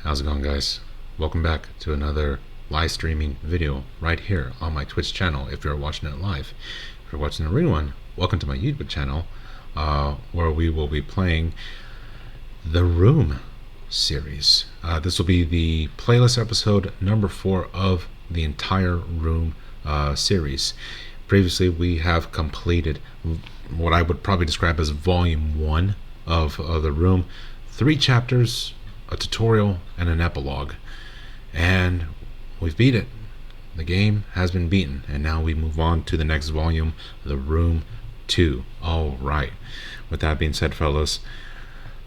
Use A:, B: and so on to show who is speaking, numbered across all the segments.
A: How's it going, guys? Welcome back to another live streaming video right here on my Twitch channel if you're watching it live. If you're watching the rerun, welcome to my YouTube channel where we will be playing the Room series. This will be the playlist episode number 4 of the entire Room series. Previously, we have completed what I would probably describe as volume 1 of the Room. 3 chapters, a tutorial, and an epilogue, and we've beat it. The game has been beaten, and now we move on to the next volume, The Room 2. Alright, with that being said, fellas,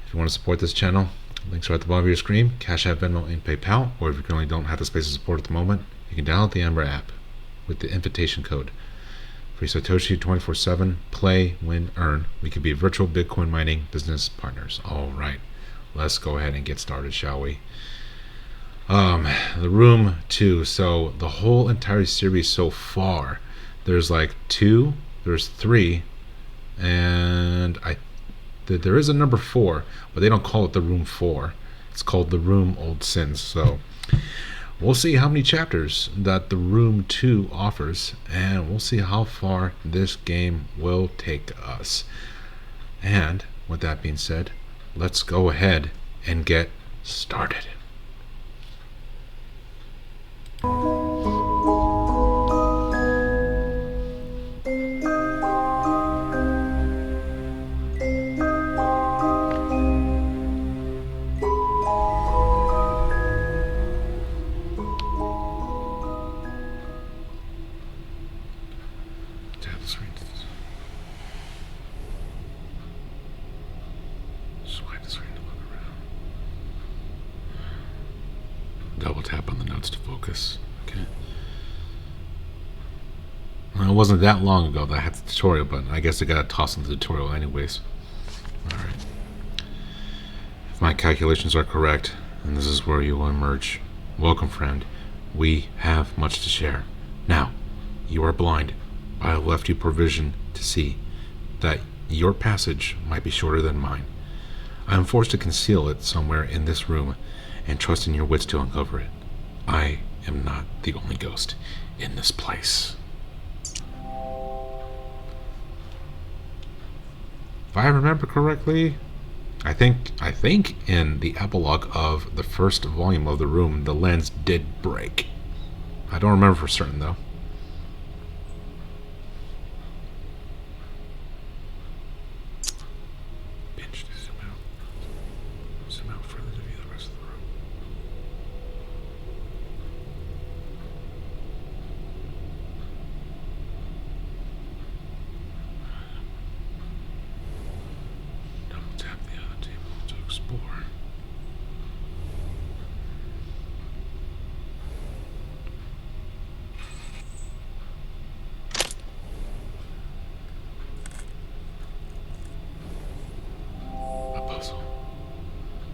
A: if you want to support this channel, links are at the bottom of your screen: Cash App, Venmo, and PayPal. Or if you currently don't have the space to support at the moment, you can download the Amber app with the invitation code Free Satoshi 24/7. Play, win, earn. We could be virtual Bitcoin mining business partners. Alright, let's go ahead and get started, shall we? The Room 2. So the whole entire series so far, there's like 2, there's 3, and there is a number 4, but they don't call it the Room 4. It's called the Room Old Sins. So we'll see how many chapters that the Room 2 offers, and we'll see how far this game will take us. And with that being said, let's go ahead and get started. Double tap on the notes to focus. Okay. Well, it wasn't that long ago that I had the tutorial, but I guess I got to toss in the tutorial anyways. Alright. If my calculations are correct, then this is where you will emerge. Welcome, friend. We have much to share. Now, you are blind, but I left you provision to see that your passage might be shorter than mine. I am forced to conceal it somewhere in this room, and trust in your wits to uncover it. I am not the only ghost in this place. If I remember correctly, I think in the epilogue of the first volume of The Room, the lens did break. I don't remember for certain though.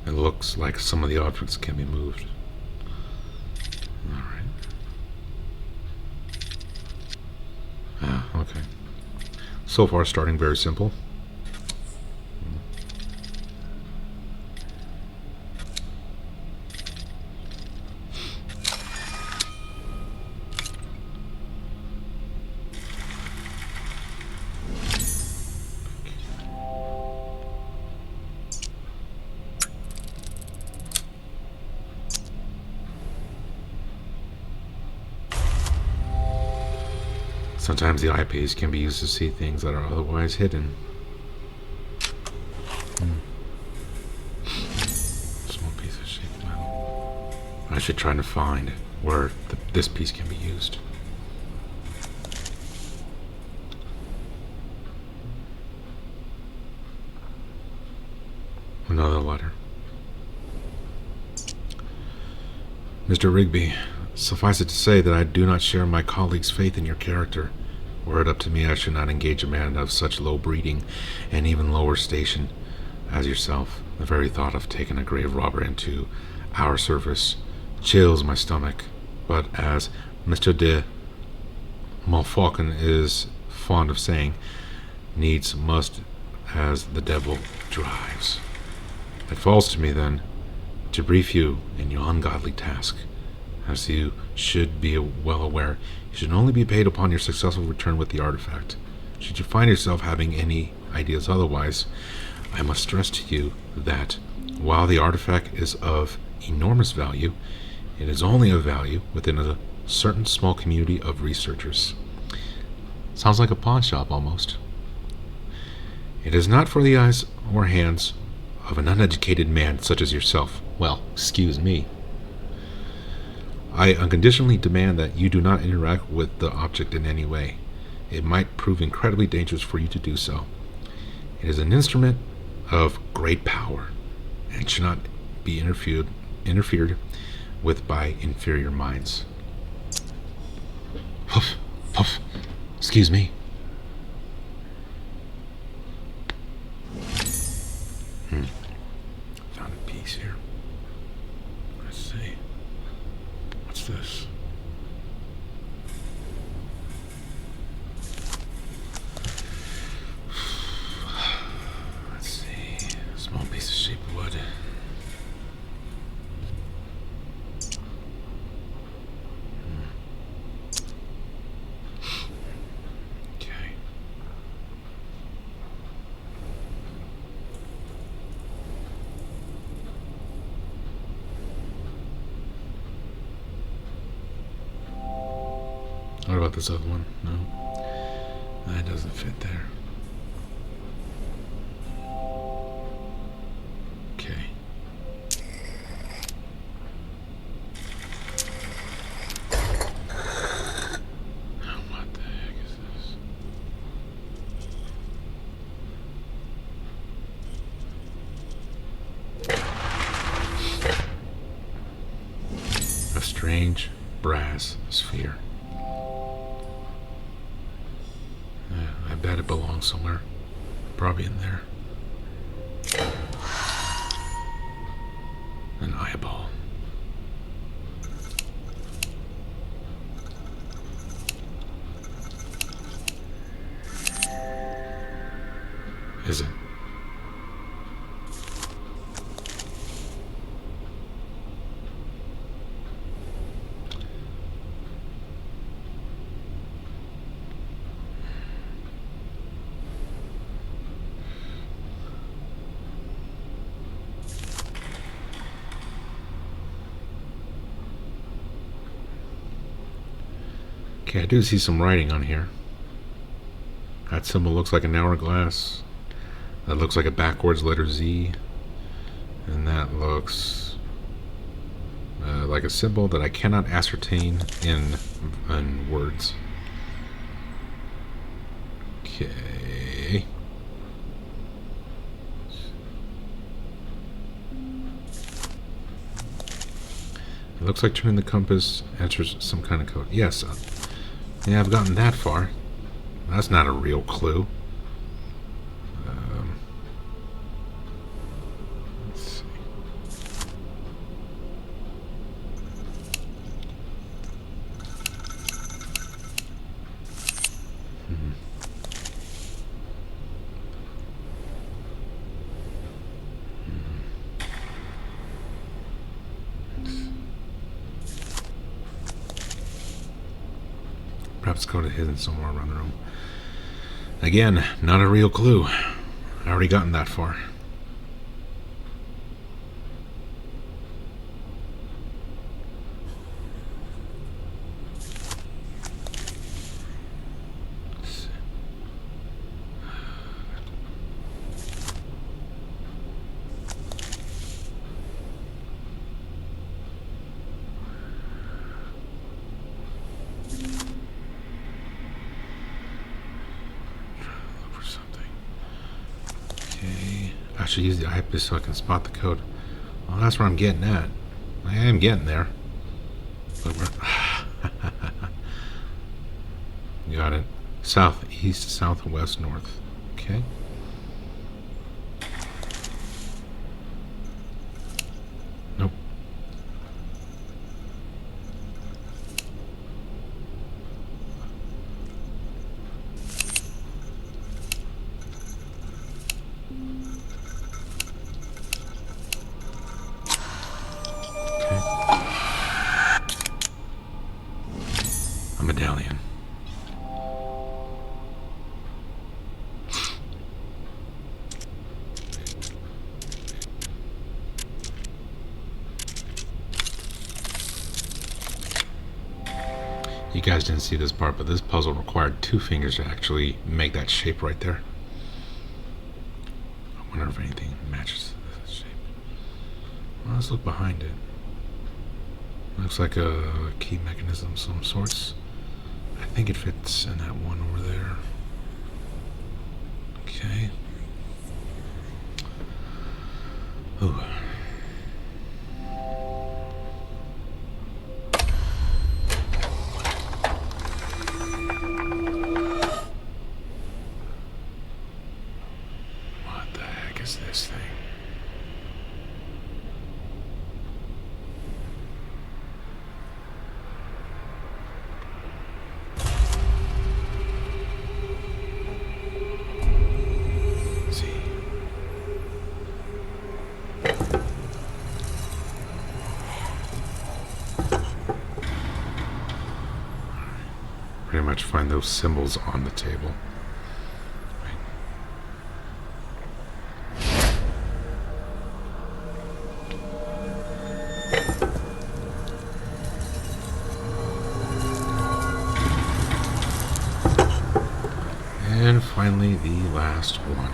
A: It looks like some of the objects can be moved. Alright. Okay. So far, starting very simple. Sometimes the eyepiece can be used to see things that are otherwise hidden. Small piece of shaped metal. I should try to find where this piece can be used. Another letter. Mr. Rigby, suffice it to say that I do not share my colleagues' faith in your character. Were it up to me, I should not engage a man of such low breeding and even lower station as yourself. The very thought of taking a grave robber into our service chills my stomach. But as Mr. de Montfaucon is fond of saying, needs must as the devil drives. It falls to me then to brief you in your ungodly task. As you should be well aware, you should only be paid upon your successful return with the artifact. Should you find yourself having any ideas otherwise, I must stress to you that while the artifact is of enormous value, it is only of value within a certain small community of researchers. Sounds like a pawn shop almost. It is not for the eyes or hands of an uneducated man such as yourself. Well, excuse me. I unconditionally demand that you do not interact with the object in any way. It might prove incredibly dangerous for you to do so. It is an instrument of great power and should not be interfered with by inferior minds. Puff, puff. Excuse me. Found a piece here. Let's see. What's this? Let's see. Small piece of sheep wood. Okay. What about this other one? No. That doesn't fit there. Okay. Now what the heck is this? A strange brass sphere. I bet it belongs somewhere. Probably in there. An eyeball. Is it? Okay, I do see some writing on here. That symbol looks like an hourglass. That looks like a backwards letter Z. And that looks like a symbol that I cannot ascertain in words. Okay. It looks like turning the compass enters some kind of code. Yes. Yeah, I've gotten that far. That's not a real clue. Let's see. Perhaps code is hidden somewhere around the room. Again, not a real clue. I already gotten that far. I should use the eyepiece so I can spot the code. Well, that's where I'm getting at. I am getting there. But we're... Got it. South, east, southwest, north. Okay. Nope. You guys didn't see this part, but this puzzle required 2 fingers to actually make that shape right there. I wonder if anything matches this shape. Well, let's look behind it. Looks like a key mechanism of some sorts. I think it fits in that one over there. Okay. Ooh. What the heck is this thing? Pretty much find those symbols on the table. And finally, the last one.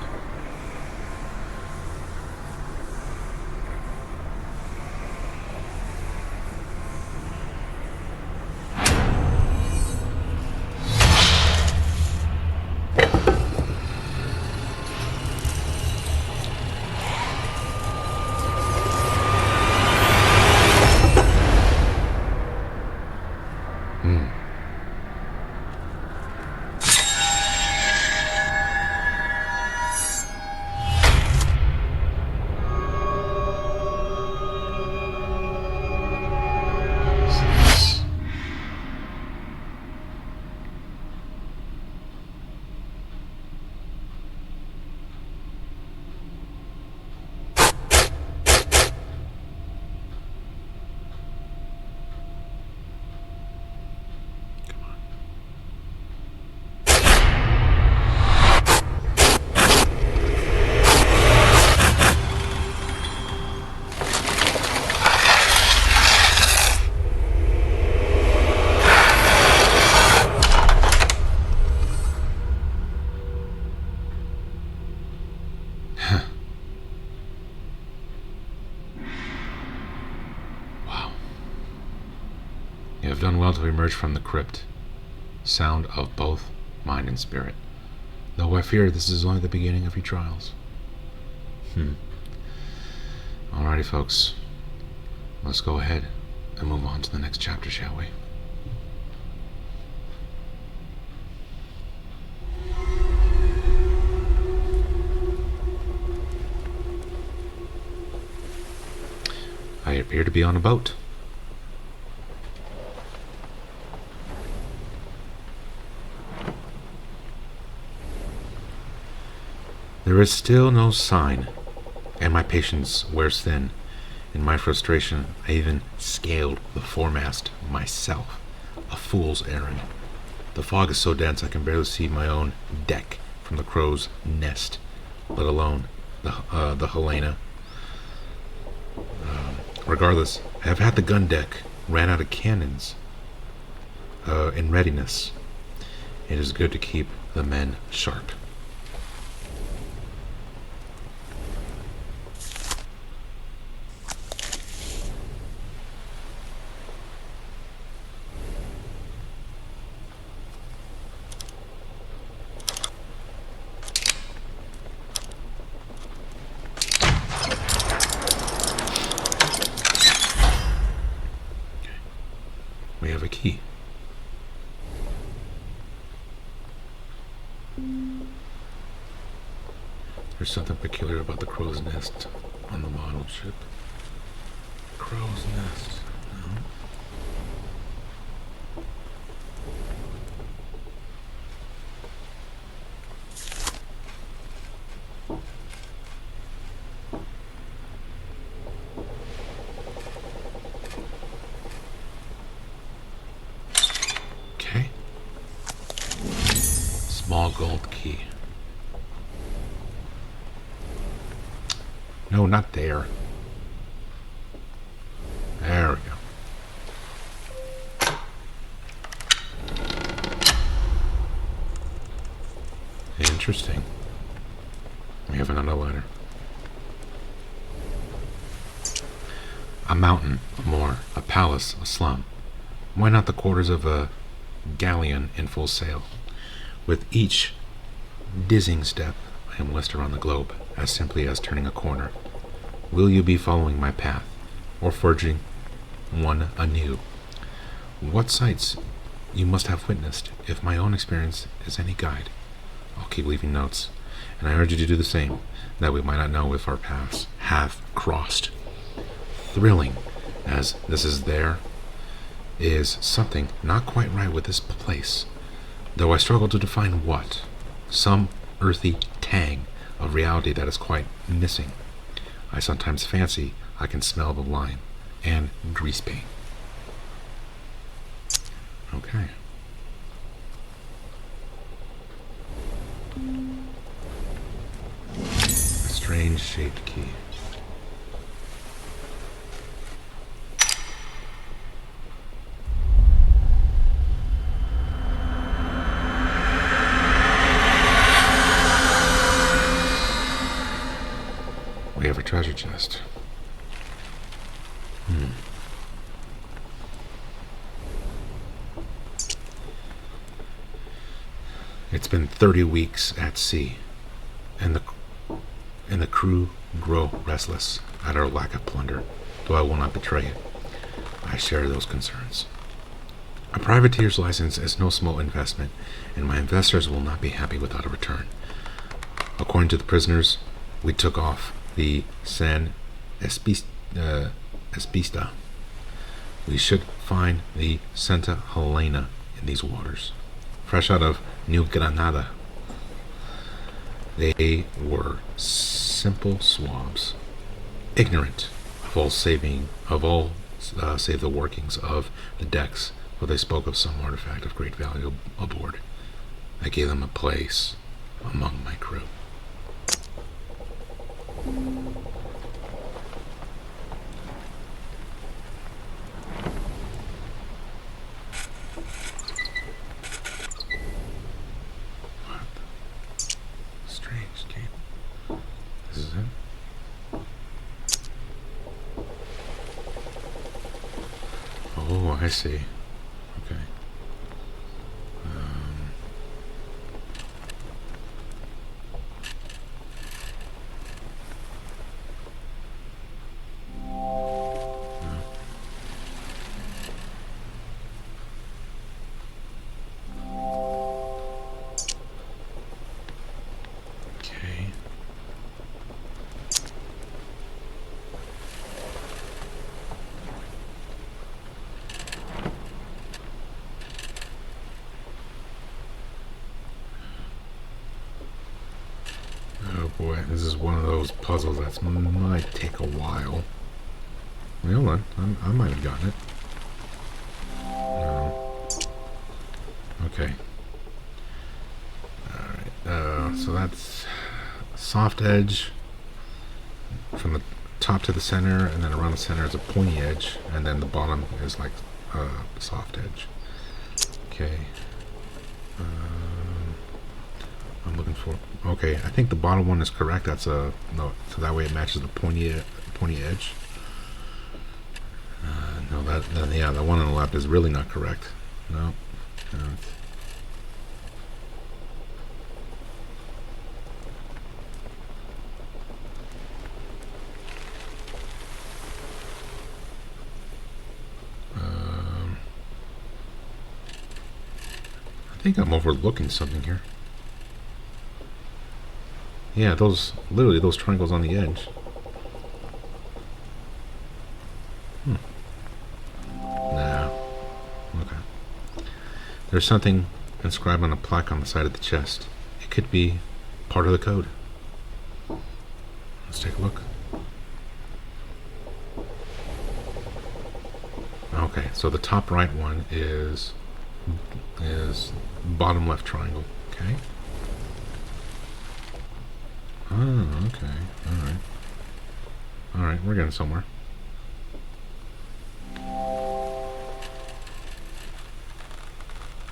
A: You have done well to emerge from the crypt, sound of both mind and spirit. Though I fear this is only the beginning of your trials. Alrighty, folks. Let's go ahead and move on to the next chapter, shall we? I appear to be on a boat. There is still no sign, and my patience wears thin. In my frustration, I even scaled the foremast myself. A fool's errand. The fog is so dense I can barely see my own deck from the crow's nest, let alone the Helena. Regardless, I have had the gun deck ran out of cannons in readiness. It is good to keep the men sharp. We have a key. There's something peculiar about the crow's nest on the model ship. Crow's nest. No. Okay. Small gold key. No, not there. There we go. Interesting. We have another letter. A mountain, a moor, a palace, a slum. Why not the quarters of a galleon in full sail? With each dizzying step, I am list around the globe, as simply as turning a corner. Will you be following my path, or forging one anew? What sights you must have witnessed, if my own experience is any guide. I'll keep leaving notes, and I urge you to do the same, that we might not know if our paths have crossed. Thrilling as this is, there is something not quite right with this place, though I struggle to define what. Some earthy tang of reality that is quite missing. I sometimes fancy I can smell the lime and grease paint. Okay. A strange shaped key. We have a treasure chest. It's been 30 weeks at sea, and the crew grow restless at our lack of plunder, though I will not betray it. I share those concerns. A privateer's license is no small investment, and my investors will not be happy without a return. According to the prisoners, we took off the San Espista. We should find the Santa Helena in these waters, fresh out of New Granada. They were simple swabs, ignorant of all save the workings of the decks, for they spoke of some artifact of great value aboard. I gave them a place among my crew. Oh, I see. Okay. Okay. Oh boy, this is one of those puzzles that might take a while. Wait, hold on, I might have gotten it. No. Okay. Alright, so that's soft edge from the top to the center, and then around the center is a pointy edge, and then the bottom is like soft edge. Okay. I'm looking for. Okay, I think the bottom one is correct. That's no, so that way it matches the pointy edge. No, yeah, the one on the left is really not correct. No. I think I'm overlooking something here. Yeah, literally those triangles on the edge. Nah. Okay. There's something inscribed on a plaque on the side of the chest. It could be part of the code. Let's take a look. Okay, so the top right one is bottom left triangle. Okay. Oh, okay. Alright. Alright, we're getting somewhere.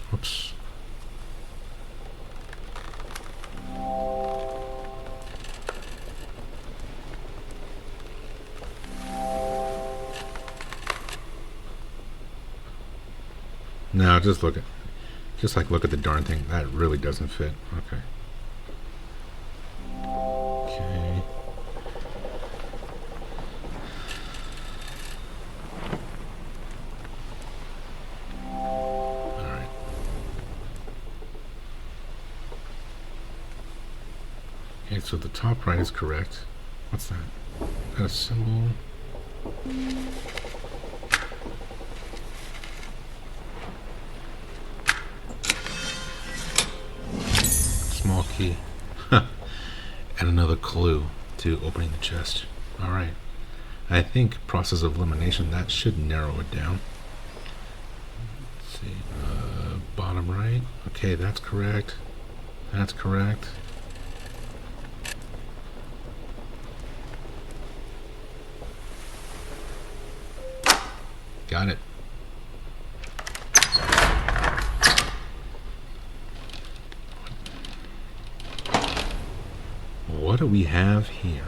A: Whoops. No, just look at, look at the darn thing. That really doesn't fit. Okay. Okay. All right. Okay, so the top right is correct. What's that? Is that a symbol? Small key. And another clue to opening the chest. Alright. I think process of elimination, that should narrow it down. Let's see. Bottom right. Okay, that's correct. That's correct. Got it. What do we have here?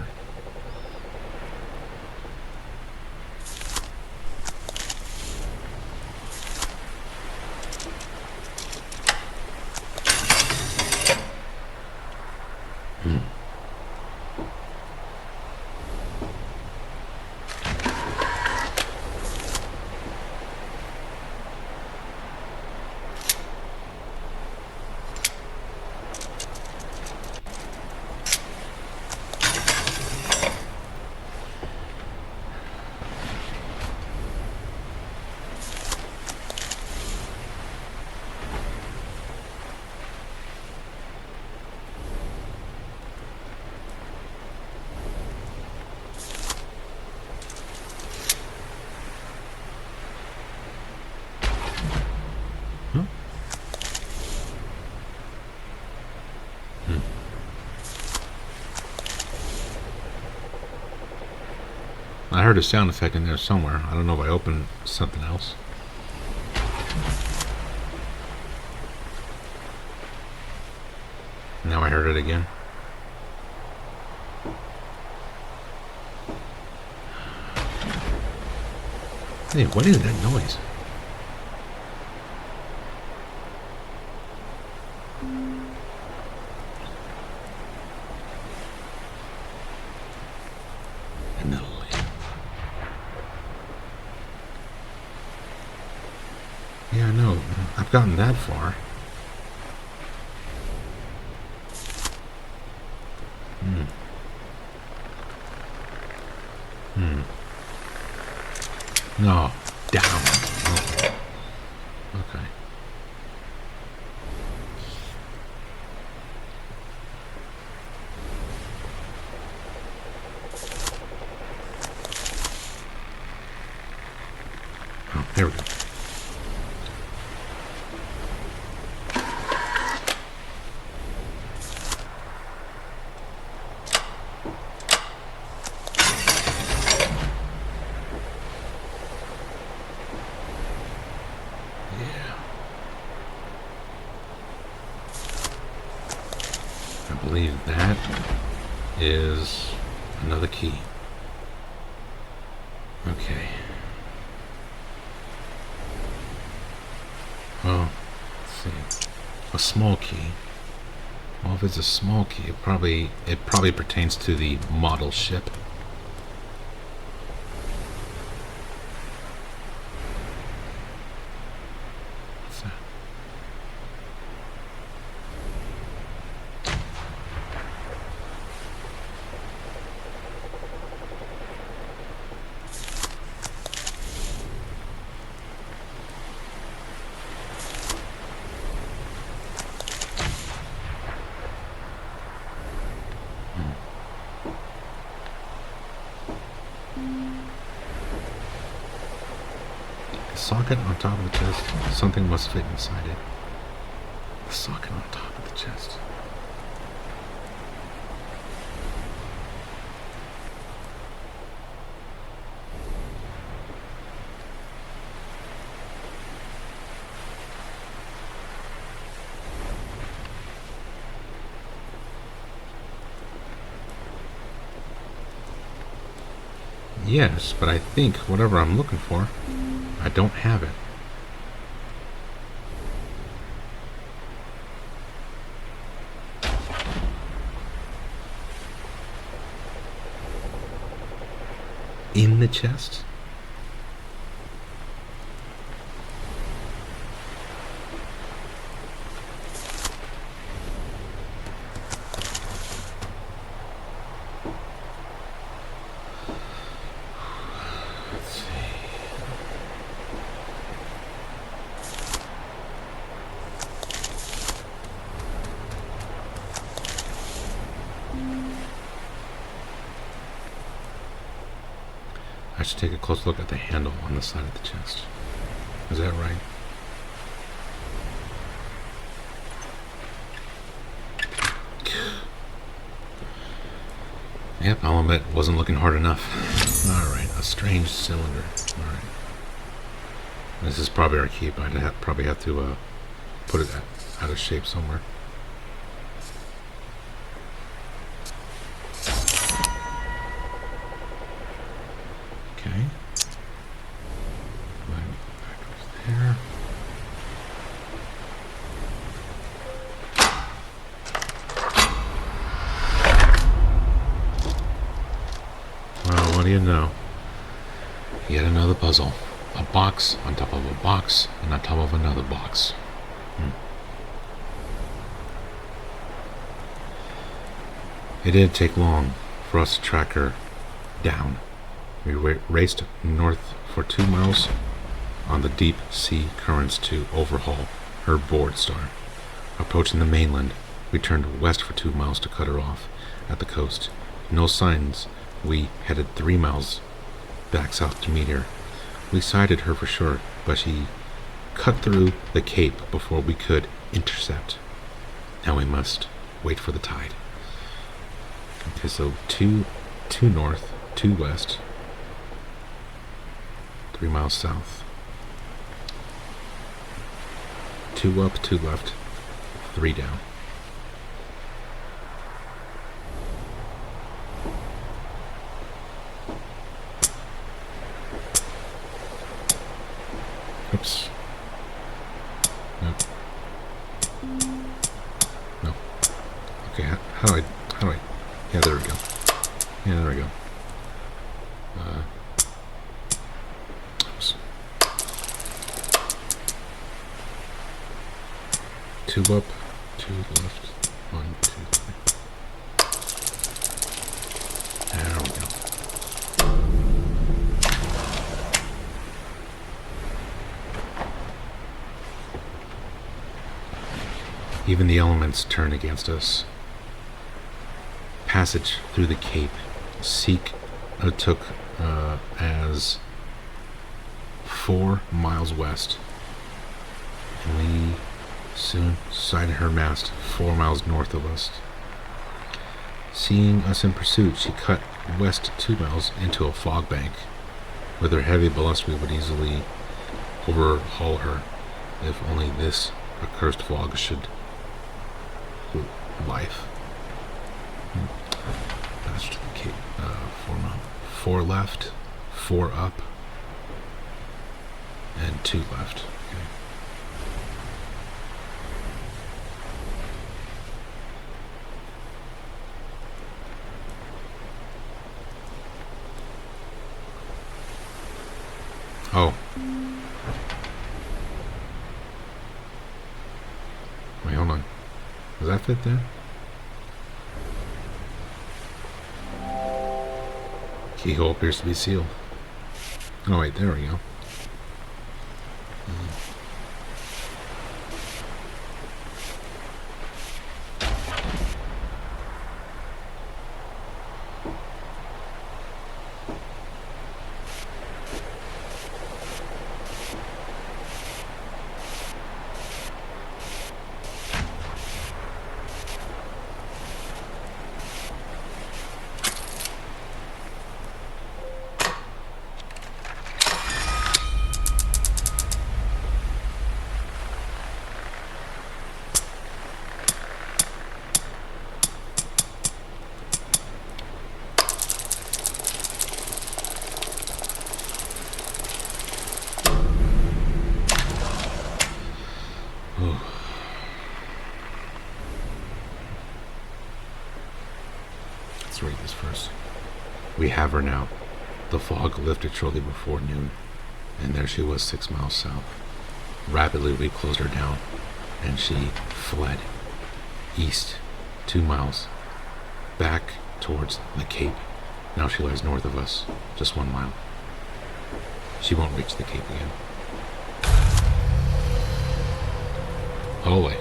A: I heard a sound effect in there somewhere. I don't know if I opened something else. Now I heard it again. Hey, what is that noise? Yeah, I know. I've gotten that far. No, down. Okay. Okay. Oh, there we go. I believe that is another key. Okay. Well, let's see. A small key. Well, if it's a small key, it probably pertains to the model ship. What's that? Socket on top of the chest. Something must fit inside it. The socket on top of the chest. Yes, but I think whatever I'm looking for, I don't have it. in the chest? I should take a close look at the handle on the side of the chest. Is that right? Yep, I'll admit, wasn't looking hard enough. Alright, a strange cylinder. Alright. This is probably our keep. I'd probably have to put it out of shape somewhere. Okay. That goes there. Well, what do you know? Yet another puzzle. A box on top of a box and on top of another box. It didn't take long for us to track her down. We raced north for 2 miles on the deep sea currents to overhaul her board star. Approaching the mainland, we turned west for 2 miles to cut her off at the coast. No signs. We headed 3 miles back south to meet her. We sighted her for sure, but she cut through the cape before we could intercept. Now we must wait for the tide. Okay, so two north, 2 west, 3 miles south. 2 up, 2 left, 3 down. Oops. Nope. No. Okay, how do I, yeah, there we go. Yeah, there we go. Oops. 2 up, 2 left, 1, 2, 3. There we go. Even the elements turn against us. Passage through the Cape took as 4 miles west, and we soon sighted her mast 4 miles north of us. Seeing us in pursuit, she cut west 2 miles into a fog bank. With her heavy ballast, we would easily overhaul her, if only this accursed fog should life. That's the Cape. 4 miles. 4 left, 4 up, and 2 left. Okay. Oh. Wait, hold on. Does that fit there? Keyhole appears to be sealed. Oh wait, there we go. Let's read this first. We have her now. The fog lifted shortly before noon, and there she was 6 miles south. Rapidly we closed her down, and she fled east 2 miles, back towards the Cape. Now she lies north of us, just 1 mile. She won't reach the Cape again. Away.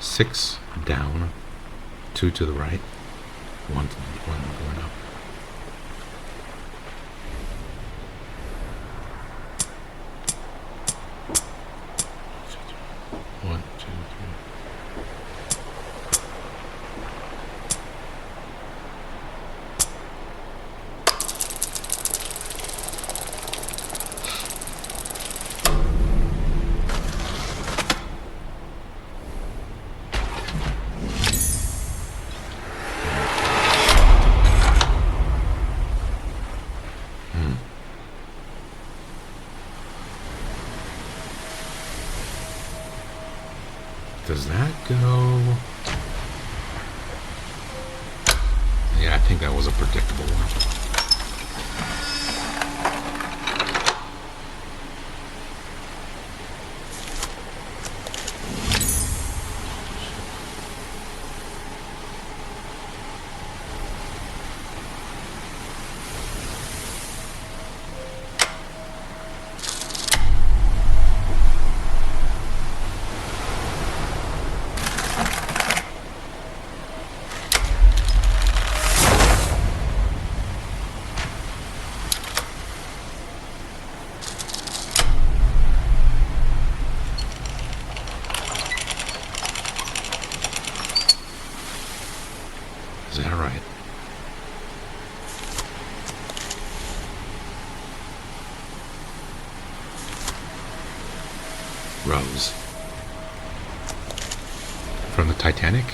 A: Six down, 2 to the right, one going up. One, two, three. Does that go? Yeah, I think that was a predictable one. Is that right? Rose. From the Titanic?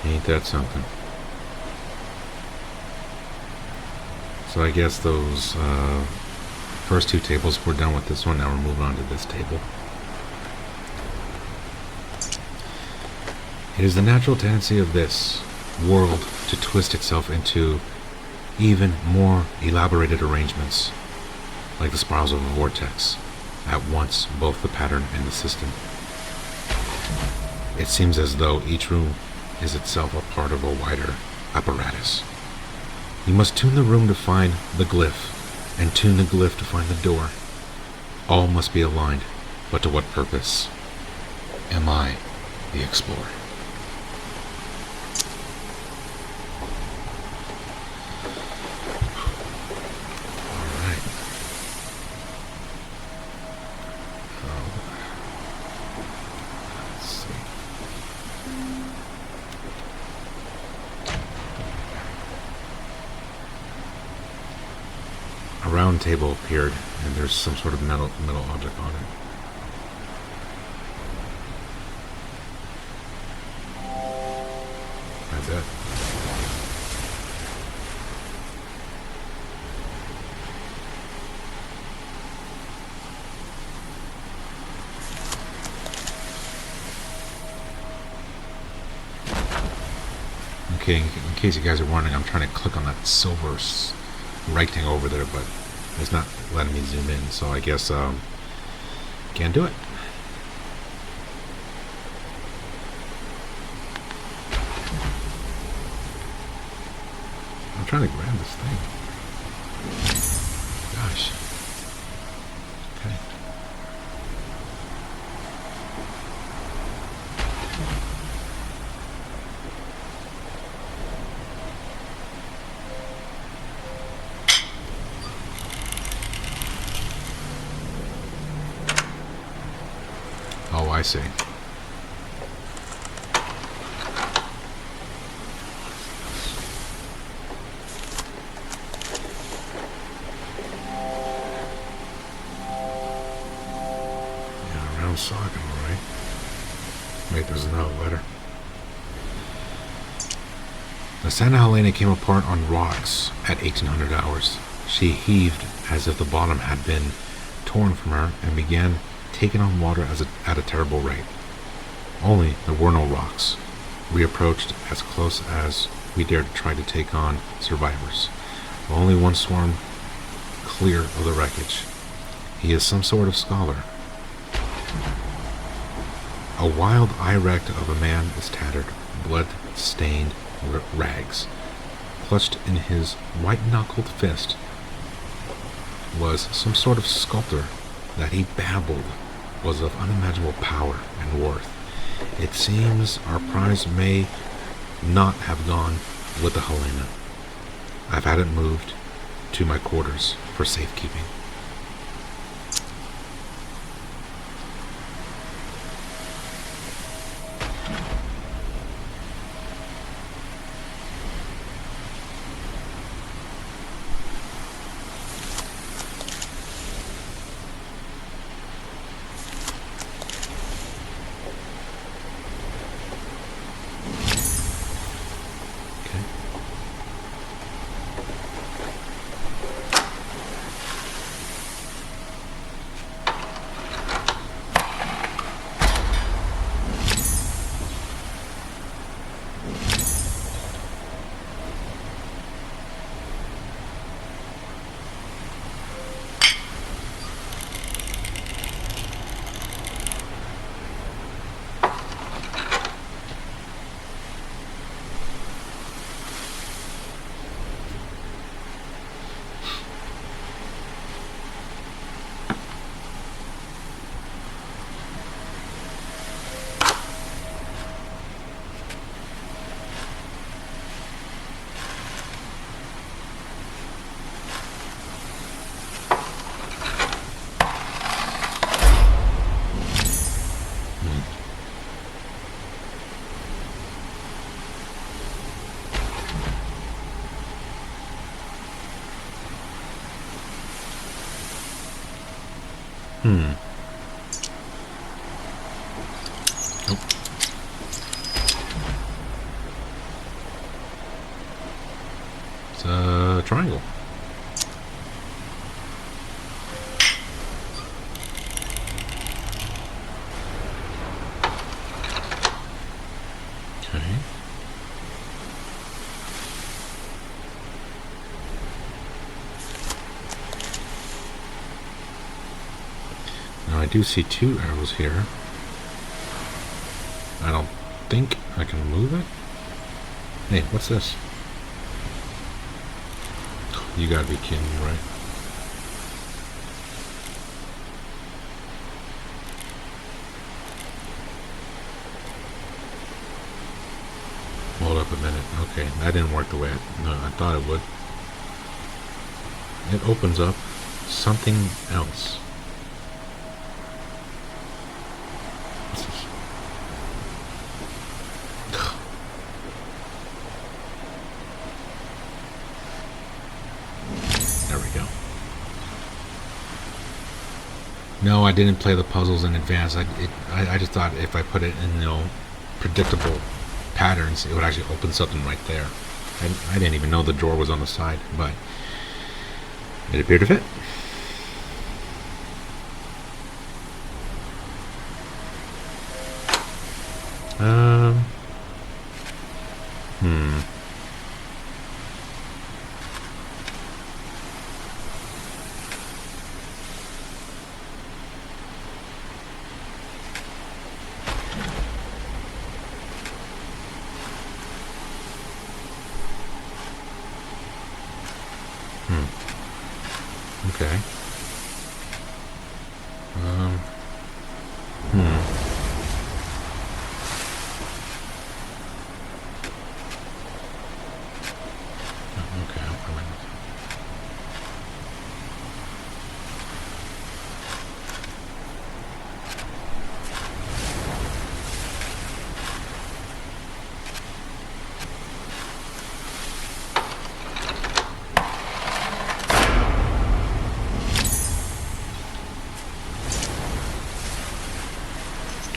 A: Ain't that something? So I guess those first 2 tables, we're done with this one. Now we're moving on to this table. It is the natural tendency of this world to twist itself into even more elaborated arrangements, like the spirals of a vortex, at once both the pattern and the system. It seems as though each room is itself a part of a wider apparatus. You must tune the room to find the glyph, and tune the glyph to find the door. All must be aligned, but to what purpose? Am I the explorer? Alright. Let's see. A round table appeared, and there's some sort of metal object on it. I bet. Okay, in case you guys are wondering, I'm trying to click on that silver right thing over there, but it's not letting me zoom in, so I guess can't do it. trying to grab this thing. Gosh. Okay. Oh, I see. Socket, alright. Wait, there's another letter. The Santa Helena came apart on rocks at 1800 hours. She heaved as if the bottom had been torn from her and began taking on water at a terrible rate. Only there were no rocks. We approached as close as we dared to try to take on survivors. Only one swarm clear of the wreckage. He is some sort of scholar. A wild eye wreck of a man is tattered, blood-stained rags. Clutched in his white-knuckled fist was some sort of sculptor that he babbled was of unimaginable power and worth. It seems our prize may not have gone with the Helena. I've had it moved to my quarters for safekeeping. Nope. It's a triangle. Okay. Now I do see two arrows here. I don't think I can move it. Hey, what's this? You gotta be kidding me, right? Hold up a minute. Okay, that didn't work the way I thought it would. It opens up something else. What's this? There we go. No, I didn't play the puzzles in advance. I just thought if I put it in, predictable patterns, it would actually open something right there. I didn't even know the drawer was on the side, but it appeared to fit. Okay. Hmm. Okay, I'll come in.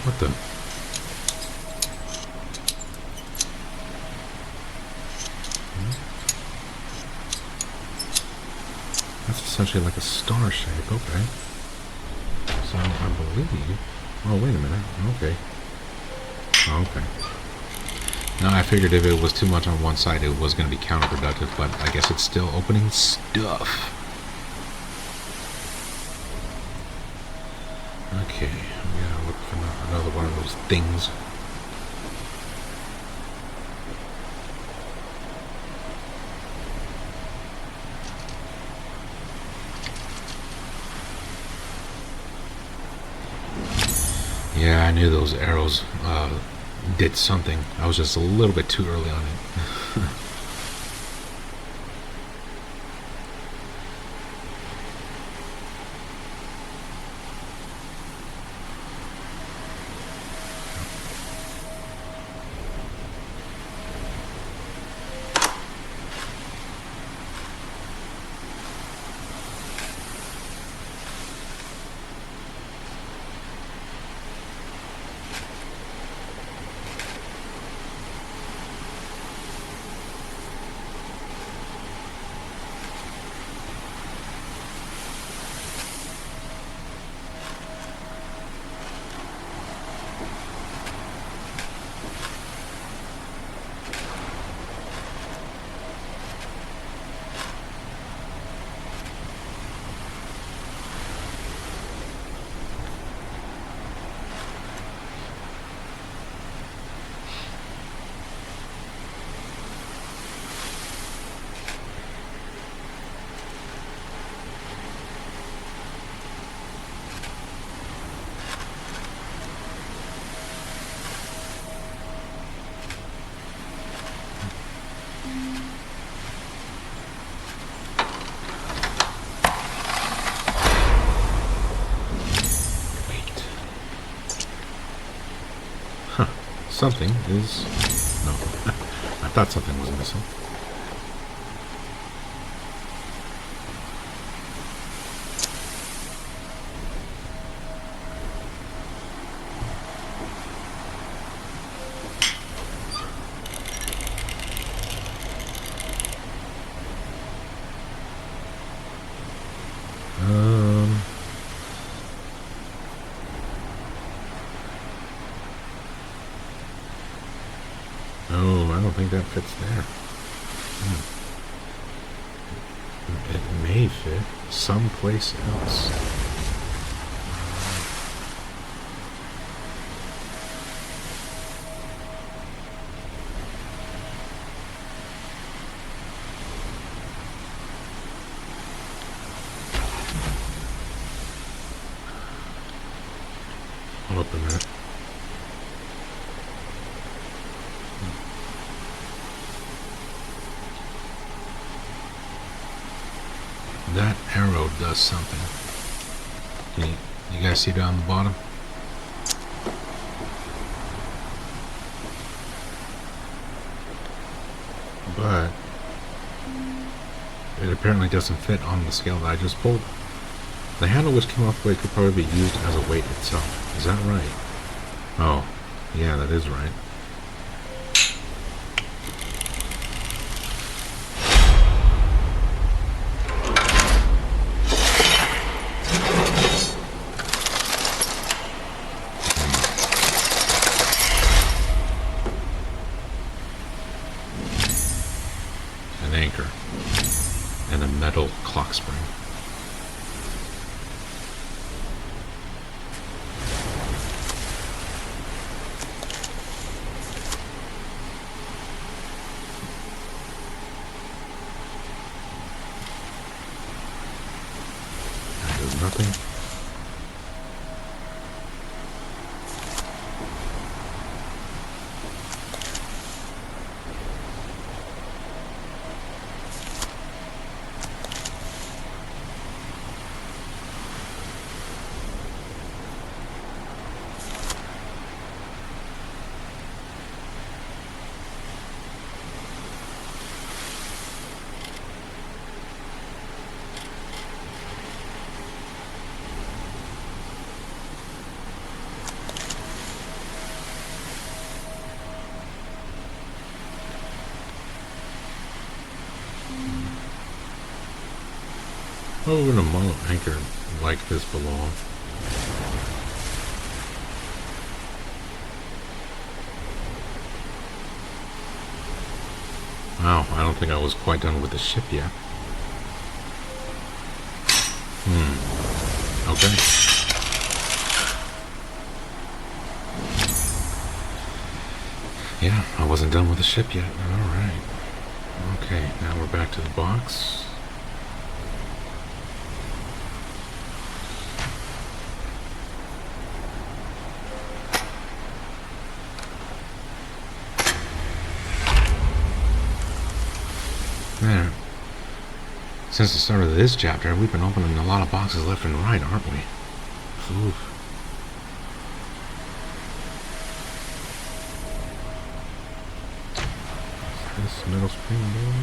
A: What the? That's essentially like a star shape. Okay. So I believe. Oh, wait a minute. Okay. Oh, okay. Now I figured if it was too much on one side, it was going to be counterproductive, but I guess it's still opening stuff. Okay, we gotta look for another one of those things. Yeah, I knew those arrows did something. I was just a little bit too early on it. Something is... No. I thought something was missing. No, I don't think that fits there. It may fit someplace else. Hold up a minute. That arrow does something. You guys see down the bottom? But it apparently doesn't fit on the scale that I just pulled. The handle which came off the way could probably be used as a weight itself. Is that right? Oh, yeah, that is right. An anchor and a metal clock spring. nothing? Where would a mono anchor like this belong? Wow, I don't think I was quite done with the ship yet. Okay. Yeah, I wasn't done with the ship yet. Alright. Okay, now we're back to the box. Man, since the start of this chapter, we've been opening a lot of boxes left and right, aren't we? Oof. This metal springboard.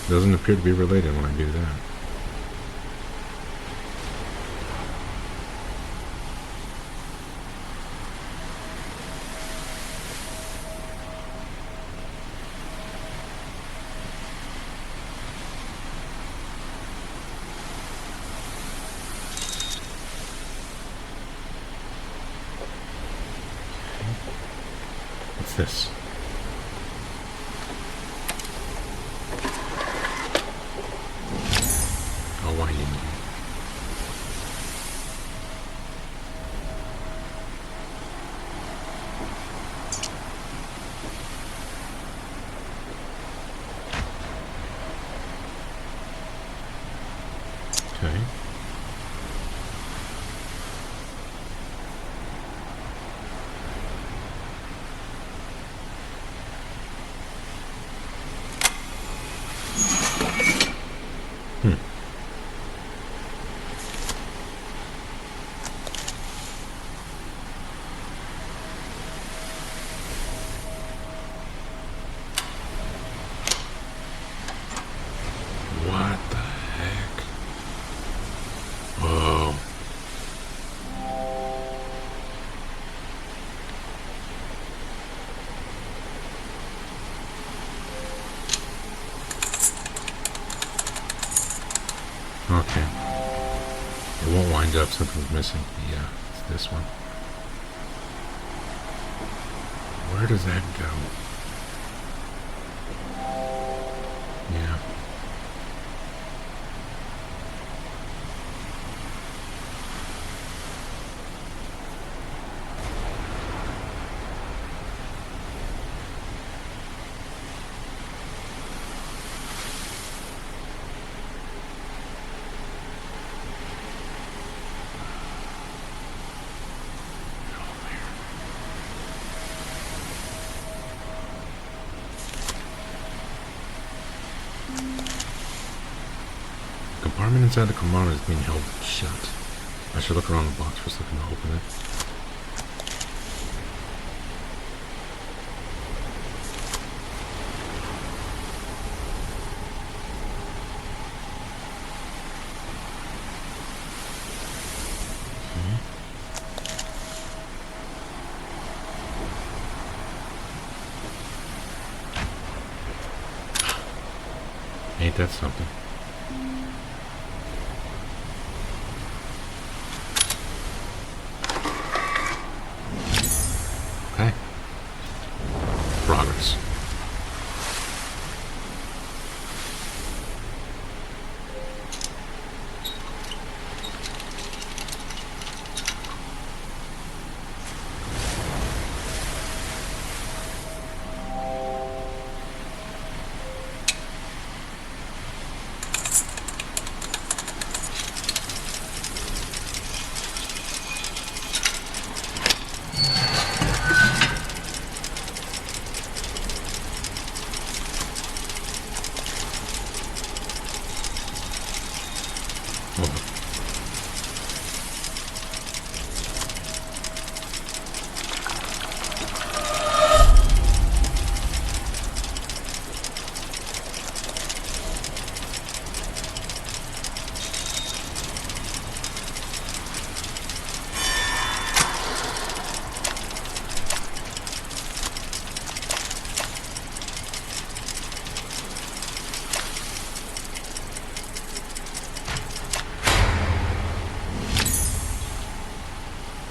A: Doesn't appear to be related when I do that. What's this? Okay. What the heck? Whoa. Okay. It won't wind up, something's missing. Yeah, it's this one. Where does that go? Yeah. The compartment inside the Kimono is being held shut. I should look around the box for something to open it. Ain't that something? Okay. Progress.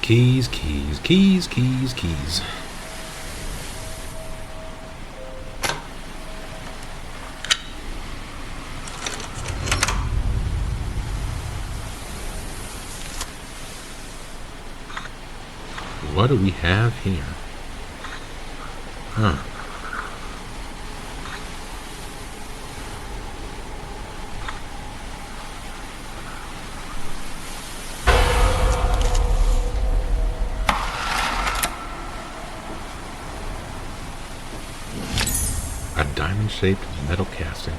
A: Keys, keys, keys, keys, keys. What do we have here? Huh. A diamond-shaped metal casting.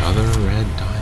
A: Another red diamond.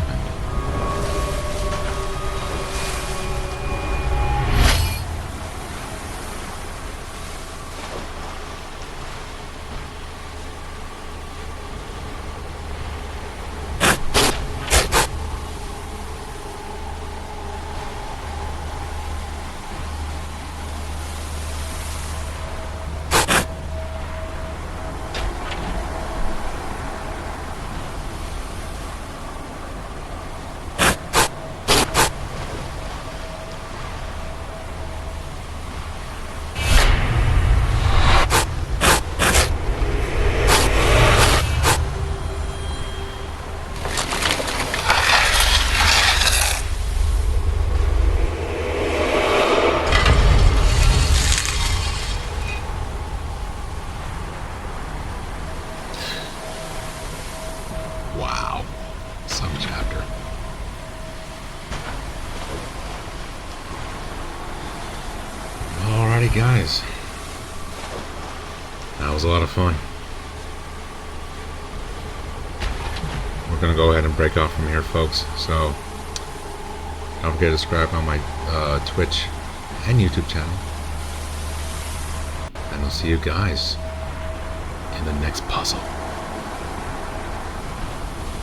A: Wow, some chapter. Alrighty guys, that was a lot of fun. We're gonna go ahead and break off from here, folks, so don't forget to subscribe on my Twitch and YouTube channel, and I'll see you guys in the next puzzle.